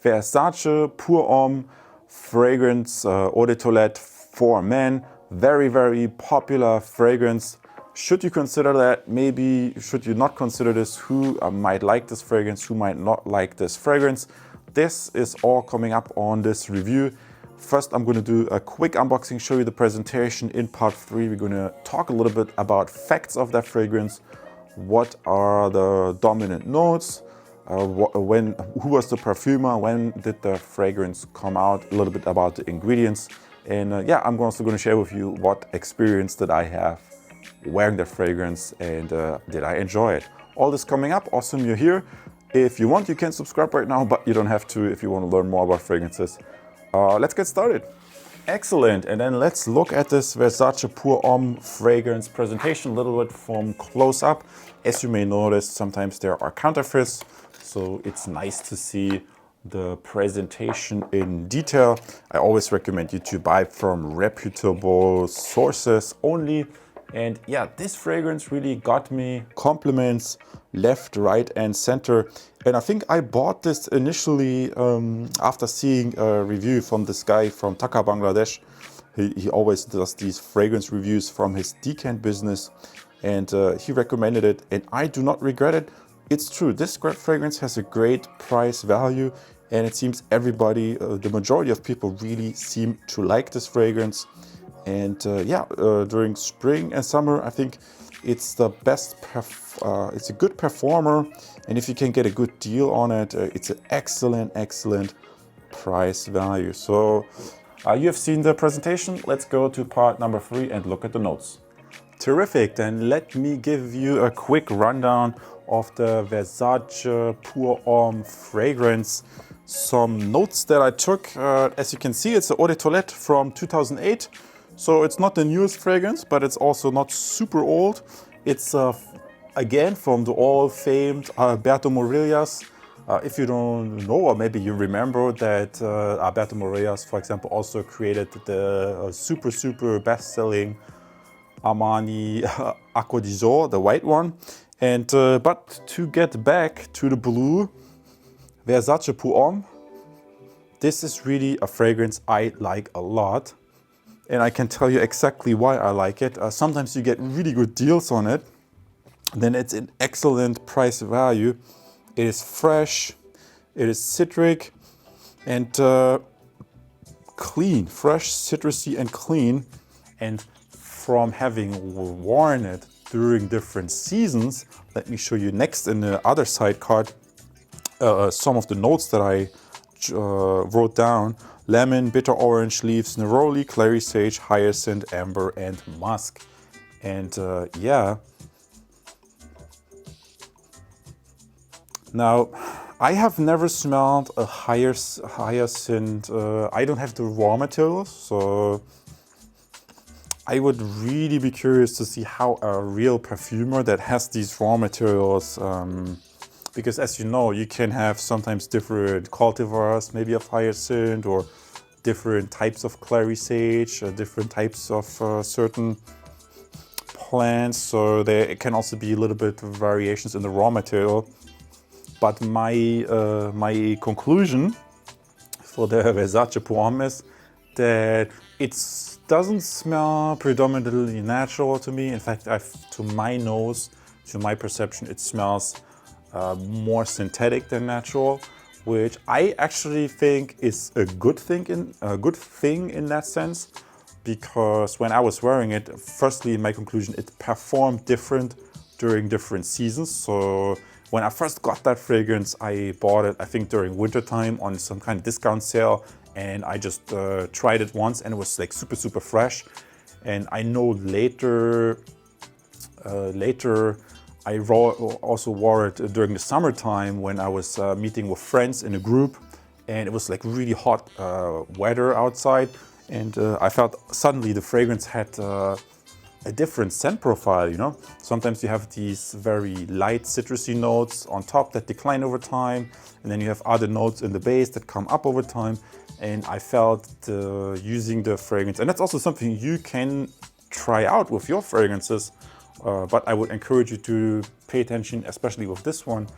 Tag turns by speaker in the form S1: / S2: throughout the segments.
S1: Versace Pour Homme fragrance, eau de toilette for men. Very, very popular fragrance. Should you consider that? Maybe should you not consider this? Who might like this fragrance? Who might not like this fragrance? This is all coming up on this review. First, I'm going to do a quick unboxing, show you the presentation. In part 3, we're going to talk a little bit about facts of that fragrance. What are the dominant notes? Who was the perfumer? When did the fragrance come out? A little bit about the ingredients. And yeah, I'm also going to share with you what experience that I have wearing the fragrance and did I enjoy it. All this coming up. Awesome you're here. If you want, you can subscribe right now, but you don't have to if you want to learn more about fragrances. Let's get started. Excellent. And then let's look at this Versace Pour Homme fragrance presentation a little bit from close up. As you may notice, sometimes there are counterfeits, so it's nice to see the presentation in detail. I always recommend you to buy from reputable sources only. And yeah, this fragrance really got me compliments left, right, and center. And I think I bought this initially after seeing a review from this guy from Dhaka, Bangladesh. He always does these fragrance reviews from his decant business, and he recommended it, and I do not regret it. It's true, this fragrance has a great price value, and it seems everybody, the majority of people really seem to like this fragrance. And during spring and summer, I think it's the best, it's a good performer. And if you can get a good deal on it, it's an excellent price value. So you have seen the presentation. Let's go to part number 3 and look at the notes. Terrific. Then let me give you a quick rundown of the Versace Pour Homme fragrance. Some notes that I took. As you can see, it's the eau de toilette from 2008. So it's not the newest fragrance, but it's also not super old. It's again from the all-famed Alberto Morillas. If you don't know, or maybe you remember that Alberto Morillas, for example, also created the super best-selling Armani Acqua di Sole, the white one. And but to get back to the blue, Versace Pour Homme, this is really a fragrance I like a lot. And I can tell you exactly why I like it. Sometimes you get really good deals on it. Then it's an excellent price value. It is fresh, it is citric, and clean, fresh, citrusy, and clean. And from having worn it during different seasons, let me show you next in the other side card some of the notes that I wrote down. Lemon, bitter orange leaves, neroli, clary sage, hyacinth, amber, and musk. And yeah. Now, I have never smelled a hyacinth. I don't have the raw materials, so I would really be curious to see how a real perfumer that has these raw materials, because as you know, you can have sometimes different cultivars, maybe of hyacinth, or different types of clary sage, different types of certain plants. So there can also be a little bit of variations in the raw material. But my conclusion for the Versace Pour Homme is that it doesn't smell predominantly natural to me. In fact, to my nose, to my perception, it smells more synthetic than natural, which I actually think is a good thing in that sense, because when I was wearing it, firstly, in my conclusion, it performed different during different seasons. So when I first got that fragrance, I bought it, I think during winter time on some kind of discount sale, and I just tried it once, and it was like super fresh. And I know later I also wore it during the summertime when I was meeting with friends in a group, and it was like really hot weather outside, and I felt suddenly the fragrance had a different scent profile, you know? Sometimes you have these very light citrusy notes on top that decline over time, and then you have other notes in the base that come up over time, and I felt using the fragrance, and that's also something you can try out with your fragrances. But I would encourage you to pay attention, especially with this one,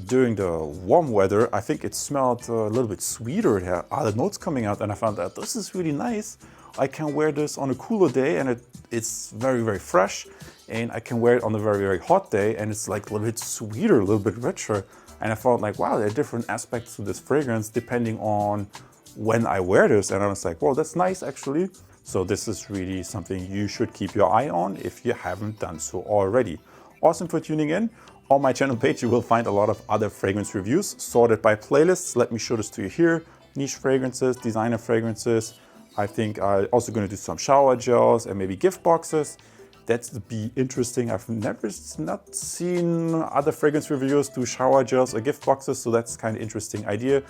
S1: during the warm weather, I think it smelled a little bit sweeter. It had other notes coming out, and I found that this is really nice. I can wear this on a cooler day, and it's very, very fresh. And I can wear it on a very, very hot day, and it's like a little bit sweeter, a little bit richer. And I felt like, wow, there are different aspects to this fragrance depending on when I wear this. And I was like, well, that's nice actually. So this is really something you should keep your eye on if you haven't done so already. Awesome for tuning in. On my channel page, you will find a lot of other fragrance reviews sorted by playlists. Let me show this to you here. Niche fragrances, designer fragrances. I think I'm also going to do some shower gels and maybe gift boxes. That's be interesting. I've never not seen other fragrance reviewers do shower gels or gift boxes, so that's kind of interesting idea.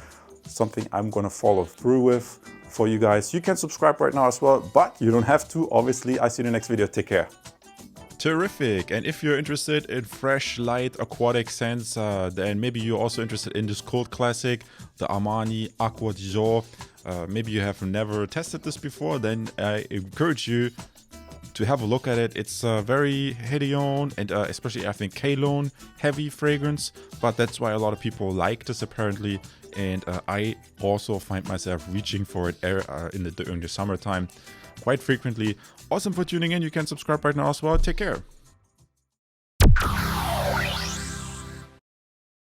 S1: Something I'm gonna follow through with for you guys. You can subscribe right now as well, but you don't have to. Obviously, I see you in the next video. Take care. Terrific. And if you're interested in fresh, light, aquatic scents, then maybe you're also interested in this cult classic, the Armani Acqua di Giorgio. Maybe you have never tested this before, then I encourage you to have a look at it. It's very Hedion and especially I think Cologne heavy fragrance, but that's why a lot of people like this apparently. And I also find myself reaching for it during the summertime quite frequently. Awesome for tuning in. You can subscribe right now as well. Take care.